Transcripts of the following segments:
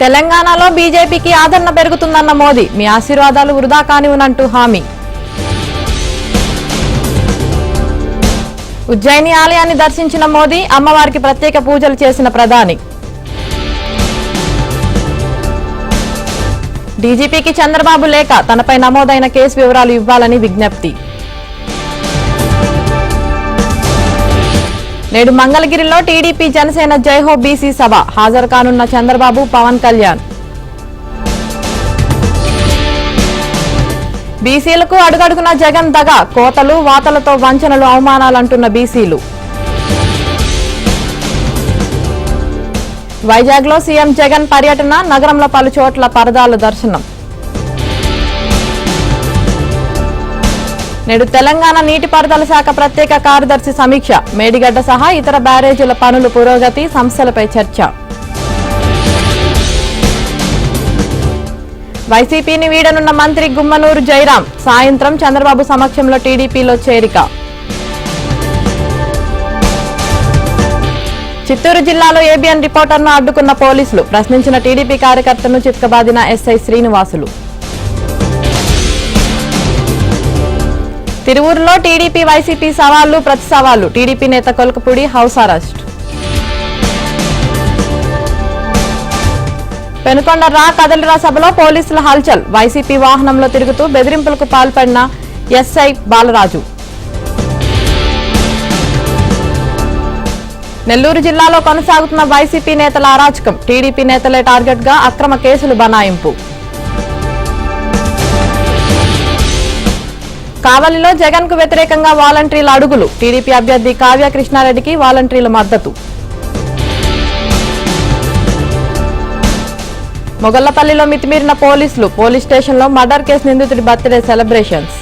తెలంగాణలో బీజేపీకి ఆదరణ పెరుగుతుందన్న మోదీ, మీ ఆశీర్వాదాలు వృధా కానివ్వనంటూ హామీ. ఉజ్జయిని ఆలయాన్ని దర్శించిన మోదీ, అమ్మవారికి ప్రత్యేక పూజలు చేసిన ప్రధాని. డీజీపీకి చంద్రబాబు లేఖ, తనపై నమోదైన కేసు వివరాలు ఇవ్వాలని విజ్ఞప్తి. నేడు మంగళగిరిలో టీడీపీ జనసేన జైహో బీసీ సభ, హాజరు కానున్న చంద్రబాబు, పవన్ కళ్యాణ్. బీసీలకు అడుగడుగున జగన్ దగ, కోతలు వాతలతో వంచనలు అవమానాలంటున్న బీసీలు. వైజాగ్లో సీఎం జగన్ పర్యటన, నగరంలో పలు చోట్ల పరదాల దర్శనం. నేడు తెలంగాణ నీటిపారుదల శాఖ ప్రత్యేక కార్యదర్శి సమీక్ష, మేడిగడ్డ సహా ఇతర బ్యారేజీల పనులు పురోగతి, సమస్యలపై చర్చ. వైసీపీని వీడనున్న మంత్రి గుమ్మనూరు జయరాం, సాయంత్రం చంద్రబాబు సమక్షంలో టీడీపీలో చేరిక. చిత్తూరు జిల్లాలో ఏబీఎన్ రిపోర్టర్ను అడ్డుకున్న పోలీసులు, ప్రశ్నించిన టీడీపీ కార్యకర్తను చిత్కబాదిన ఎస్ఐ శ్రీనివాసులు. తిరువూరులో టీడీపీ వైసీపీ సవాళ్లు ప్రతి సవాళ్లు, టీడీపీ నేత కొలకపూడి హౌస్ అరెస్ట్. పెనుకొండ రా కదలిరా సభలో పోలీసుల హల్చల్, వైసీపీ వాహనంలో తిరుగుతూ బెదిరింపులకు పాల్పడిన ఎస్ఐ బాలరాజు. నెల్లూరు జిల్లాలో కొనసాగుతున్న వైసీపీ నేతల అరాచకం, టీడీపీ నేతలే టార్గెట్ గా అక్రమ కేసులు బనాయింపు. కావలిలో జగన్ కు వ్యతిరేకంగా వాలంటీర్ల అడుగులు, టీడీపీ అభ్యర్థి కావ్య కృష్ణారెడ్డికి వాలంటీర్ల మద్దతు. మొగళ్లపల్లిలో మితిమీరిన పోలీసులు, పోలీస్ స్టేషన్లో మర్డర్ కేసు నిందితుడి బర్త్డే సెలబ్రేషన్స్.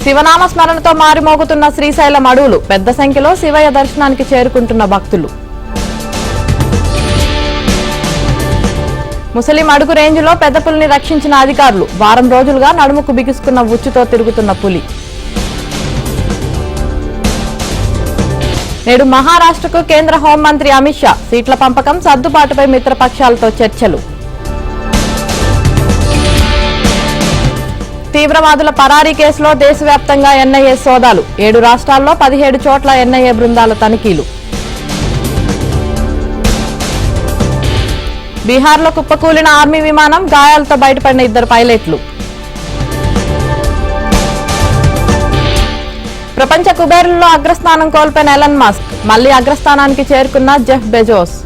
శివనామ స్మరణతో మారిమోగుతున్న శ్రీశైలం అడవులు, పెద్ద సంఖ్యలో శివయ్య దర్శనానికి చేరుకుంటున్న భక్తులు. ముసలిం అడుగు రేంజ్లో పెద్ద పులిని రక్షించిన అధికారులు, వారం రోజులుగా నడుముకు బిగుసుకున్న ఉచ్చుతో తిరుగుతున్న పులి. నేడు మహారాష్ట్రకు కేంద్ర హోంమంత్రి అమిత్ షా, సీట్ల పంపకం సర్దుబాటుపై మిత్రపక్షాలతో చర్చలు. తీవ్రవాదుల పరారీ కేసులో దేశవ్యాప్తంగా ఎన్ఐఏ సోదాలు, 7 రాష్ట్రాల్లో 17 చోట్ల ఎన్ఐఏ బృందాల తనిఖీలు. బీహార్లో కుప్పకూలిన ఆర్మీ విమానం, గాయాలతో బయటపడిన 2 పైలట్లు. ప్రపంచ కుబేరుల్లో అగ్రస్థానం కోల్పోయిన ఎలన్ మస్క్, మళ్లీ అగ్రస్థానానికి చేరుకున్న జెఫ్ బెజోస్.